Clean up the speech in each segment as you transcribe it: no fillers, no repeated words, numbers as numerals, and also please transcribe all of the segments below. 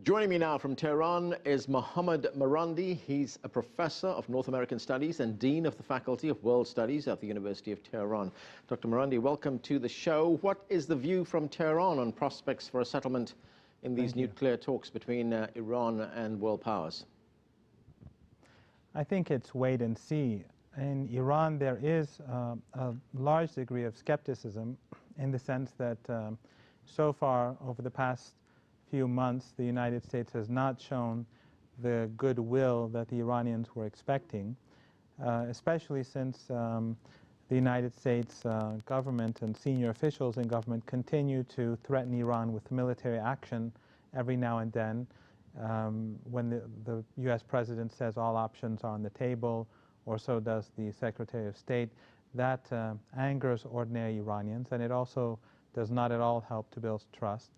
Joining me now from Tehran is Mohammad Marandi. He's a professor of North American Studies and Dean of the Faculty of World Studies at the University of Tehran. Dr. Marandi, welcome to the show. What is the view from Tehran on prospects for a settlement in these nuclear talks between Iran and world powers? I think it's wait and see. In Iran, there is a large degree of skepticism in the sense that so far, over the past few months, the United States has not shown the goodwill that the Iranians were expecting, especially since the United States government and senior officials in government continue to threaten Iran with military action every now and then. When the U.S. president says all options are on the table, or so does the Secretary of State, that angers ordinary Iranians, and it also does not at all help to build trust.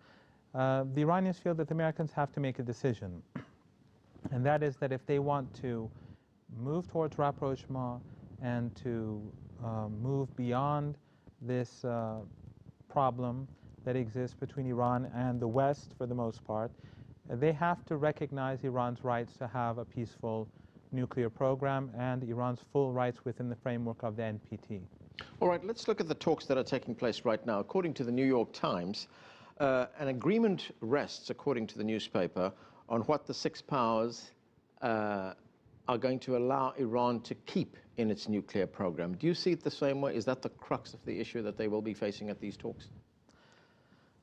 The Iranians feel that the Americans have to make a decision, and that is that if they want to move towards rapprochement and to move beyond this problem that exists between Iran and the West for the most part, they have to recognize Iran's rights to have a peaceful nuclear program and Iran's full rights within the framework of the NPT. All right, let's look at the talks that are taking place right now. According to the New York Times, an agreement rests, according to the newspaper, on what the six powers are going to allow Iran to keep in its nuclear program. Do you see it the same way? Is that the crux of the issue that they will be facing at these talks?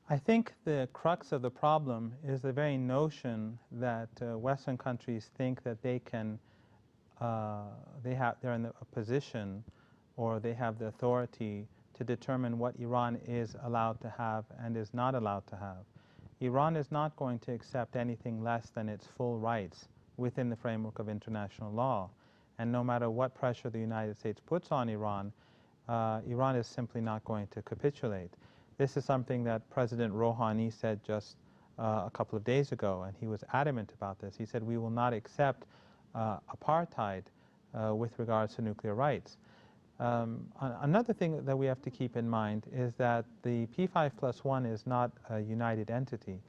I think the crux of the problem is the very notion that Western countries think that they can, they're in a position, or they have the authority to determine what Iran is allowed to have and is not allowed to have. Iran is not going to accept anything less than its full rights within the framework of international law. And no matter what pressure the United States puts on Iran, Iran is simply not going to capitulate. This is something that President Rouhani said just a couple of days ago, and he was adamant about this. He said, we will not accept apartheid with regards to nuclear rights. Another thing that we have to keep in mind is that the P5+1 is not a united entity.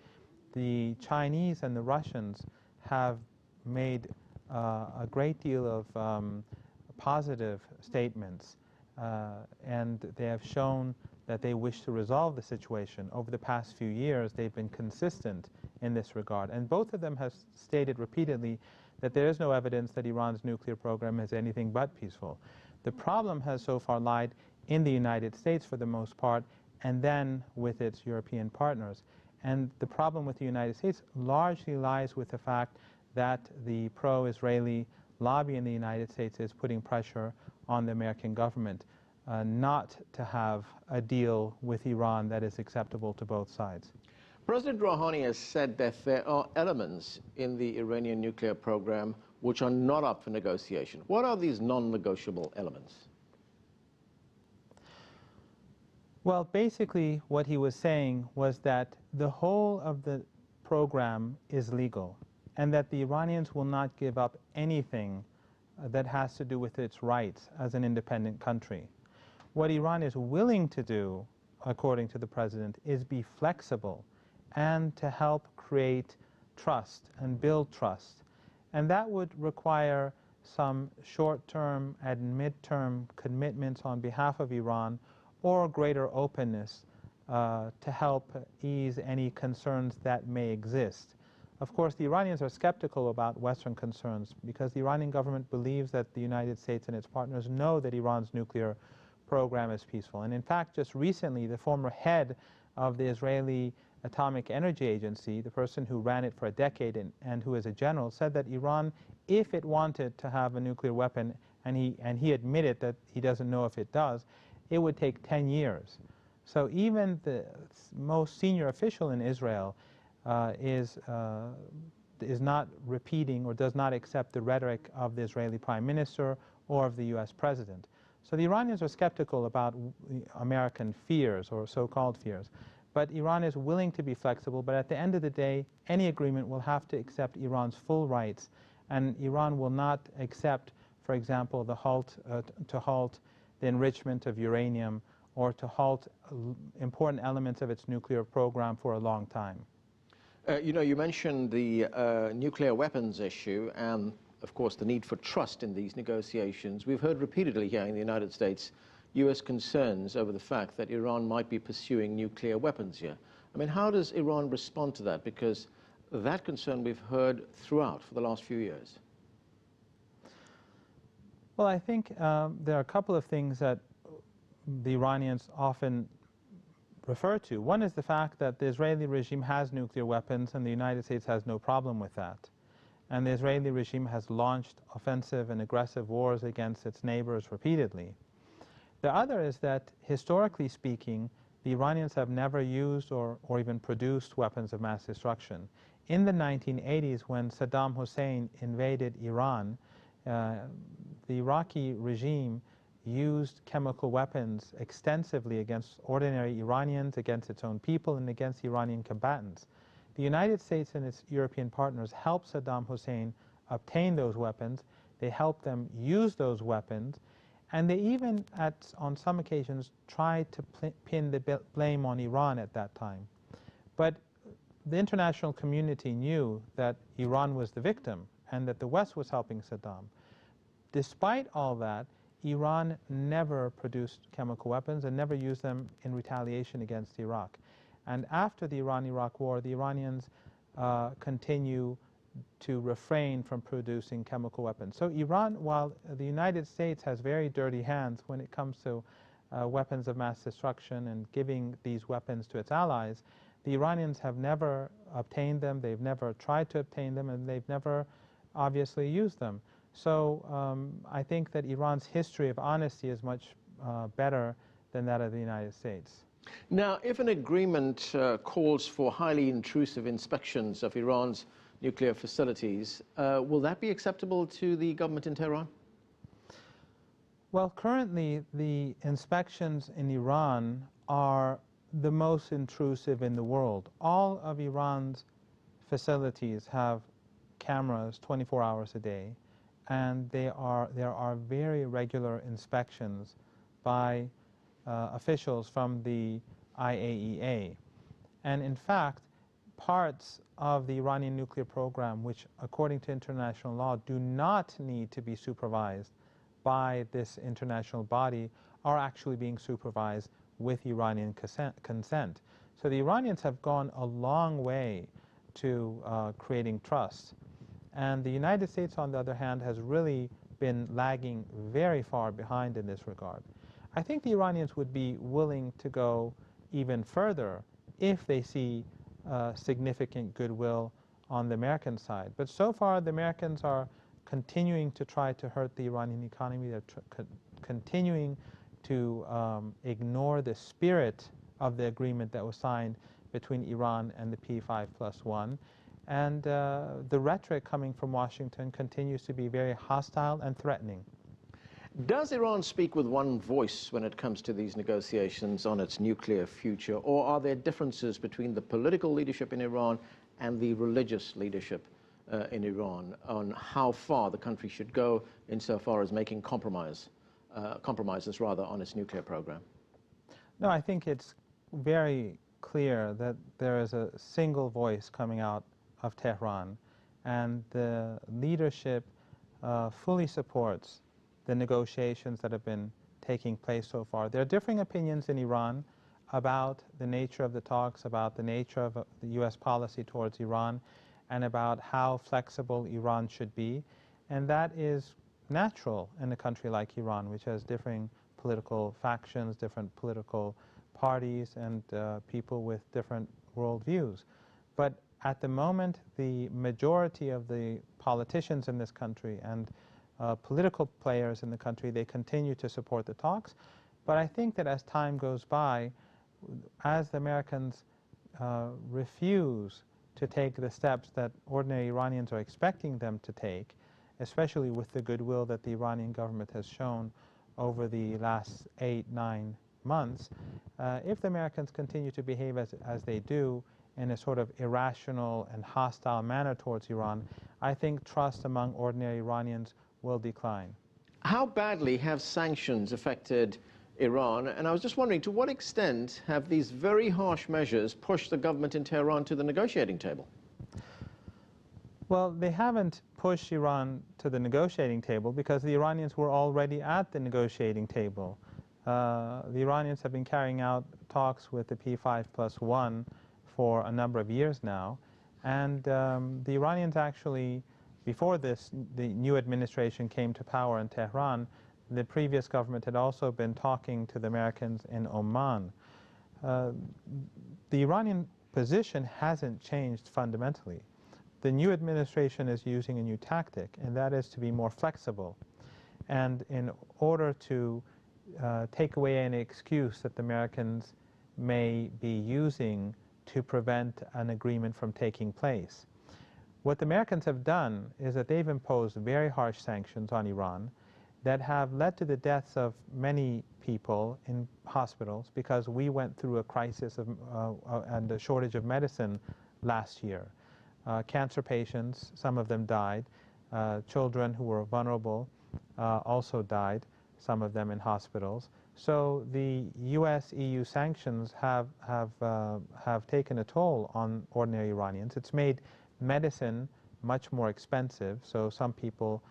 The Chinese and the Russians have made a great deal of positive statements, and they have shown that they wish to resolve the situation. Over the past few years, they've been consistent in this regard, and both of them have stated repeatedly that there is no evidence that Iran's nuclear program is anything but peaceful. The problem has so far lied in the United States for the most part, and then with its European partners. And the problem with the United States largely lies with the fact that the pro-Israeli lobby in the United States is putting pressure on the American government not to have a deal with Iran that is acceptable to both sides. President Rouhani has said that there are elements in the Iranian nuclear program which are not up for negotiation. What are these non-negotiable elements? Well, basically what he was saying was that the whole of the program is legal, and that the Iranians will not give up anything that has to do with its rights as an independent country. What Iran is willing to do, according to the president, is be flexible and to help create trust and build trust. And that would require some short-term and mid-term commitments on behalf of Iran, or greater openness to help ease any concerns that may exist. Of course, the Iranians are skeptical about Western concerns because the Iranian government believes that the United States and its partners know that Iran's nuclear program is peaceful. And in fact, just recently, the former head of the Israeli Atomic Energy Agency, the person who ran it for a decade and who is a general, said that Iran, if it wanted to have a nuclear weapon, and he admitted that he doesn't know if it does, it would take 10 years. So even the most senior official in Israel is not repeating or does not accept the rhetoric of the Israeli Prime Minister or of the US President. So the Iranians are skeptical about American fears, or so-called fears. But Iran is willing to be flexible, but at the end of the day, any agreement will have to accept Iran's full rights, and Iran will not accept, for example, to halt the enrichment of uranium, or to halt important elements of its nuclear program for a long time. You know, you mentioned the nuclear weapons issue and, of course, the need for trust in these negotiations. We've heard repeatedly here in the United States U.S. concerns over the fact that Iran might be pursuing nuclear weapons here. I mean, how does Iran respond to that? Because that concern we've heard throughout for the last few years. Well, I think there are a couple of things that the Iranians often refer to. One is the fact that the Israeli regime has nuclear weapons and the United States has no problem with that. And the Israeli regime has launched offensive and aggressive wars against its neighbors repeatedly. The other is that, historically speaking, the Iranians have never used or even produced weapons of mass destruction. In the 1980s, when Saddam Hussein invaded Iran, the Iraqi regime used chemical weapons extensively against ordinary Iranians, against its own people, and against Iranian combatants. The United States and its European partners helped Saddam Hussein obtain those weapons. They helped them use those weapons. And they even, on some occasions, tried to pin the blame on Iran at that time. But the international community knew that Iran was the victim and that the West was helping Saddam. Despite all that, Iran never produced chemical weapons and never used them in retaliation against Iraq. And after the Iran-Iraq war, the Iranians continue to refrain from producing chemical weapons. So Iran, while the United States has very dirty hands when it comes to weapons of mass destruction and giving these weapons to its allies, the Iranians have never obtained them, they've never tried to obtain them, and they've never obviously used them. So I think that Iran's history of honesty is much better than that of the United States. Now, if an agreement calls for highly intrusive inspections of Iran's nuclear facilities, will that be acceptable to the government in Tehran? Well, currently the inspections in Iran are the most intrusive in the world. All of Iran's facilities have cameras 24 hours a day, and there are very regular inspections by officials from the IAEA. And in fact, parts of the Iranian nuclear program, which according to international law do not need to be supervised by this international body, are actually being supervised with Iranian consent. So the Iranians have gone a long way to creating trust. And the United States, on the other hand, has really been lagging very far behind in this regard. I think the Iranians would be willing to go even further if they see significant goodwill on the American side. But so far, the Americans are continuing to try to hurt the Iranian economy. They're continuing to ignore the spirit of the agreement that was signed between Iran and the P5+1. And the rhetoric coming from Washington continues to be very hostile and threatening. Does Iran speak with one voice when it comes to these negotiations on its nuclear future, or are there differences between the political leadership in Iran and the religious leadership in Iran on how far the country should go insofar as making compromises on its nuclear program? No, I think it's very clear that there is a single voice coming out of Tehran, and the leadership fully supports the negotiations that have been taking place so far. There are differing opinions in Iran about the nature of the talks, about the nature of the U.S. policy towards Iran, and about how flexible Iran should be. And that is natural in a country like Iran, which has differing political factions, different political parties, and people with different worldviews. But at the moment, the majority of the politicians in this country and political players in the country, they continue to support the talks. But I think that as time goes by, as the Americans refuse to take the steps that ordinary Iranians are expecting them to take, especially with the goodwill that the Iranian government has shown over the last 8-9 months, if the Americans continue to behave as they do in a sort of irrational and hostile manner towards Iran, I think trust among ordinary Iranians will decline. How badly have sanctions affected Iran? And I was just wondering, to what extent have these very harsh measures pushed the government in Tehran to the negotiating table? Well, they haven't pushed Iran to the negotiating table because the Iranians were already at the negotiating table. The Iranians have been carrying out talks with the P5+1 for a number of years now, and the Iranians actually, before the new administration came to power in Tehran, the previous government had also been talking to the Americans in Oman. The Iranian position hasn't changed fundamentally. The new administration is using a new tactic, and that is to be more flexible. And in order to take away any excuse that the Americans may be using to prevent an agreement from taking place. What the Americans have done is that they've imposed very harsh sanctions on Iran that have led to the deaths of many people in hospitals because we went through a crisis and a shortage of medicine last year. Cancer patients, some of them died. Children who were vulnerable also died, some of them in hospitals. So the U.S.-EU sanctions have taken a toll on ordinary Iranians. It's made medicine much more expensive, so some people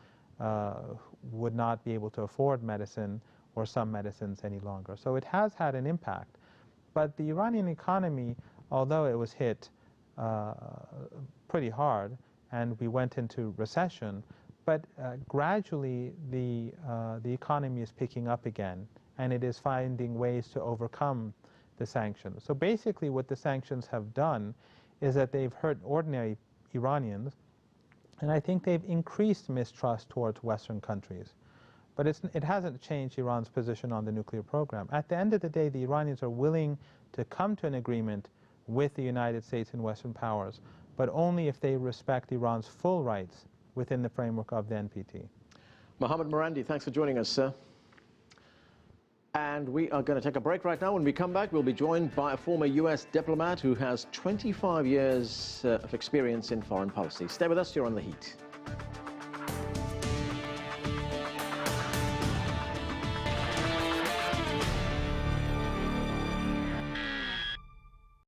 would not be able to afford medicine or some medicines any longer. So it has had an impact. But the Iranian economy, although it was hit pretty hard and we went into recession, but gradually the economy is picking up again, and it is finding ways to overcome the sanctions. So basically what the sanctions have done is that they've hurt ordinary Iranians, and I think they've increased mistrust towards Western countries. But it hasn't changed Iran's position on the nuclear program. At the end of the day, the Iranians are willing to come to an agreement with the United States and Western powers, but only if they respect Iran's full rights within the framework of the NPT. Mohammad Marandi, thanks for joining us, sir. And we are going to take a break right now. When we come back, we'll be joined by a former U.S. diplomat who has 25 years of experience in foreign policy. Stay with us, you're on The Heat.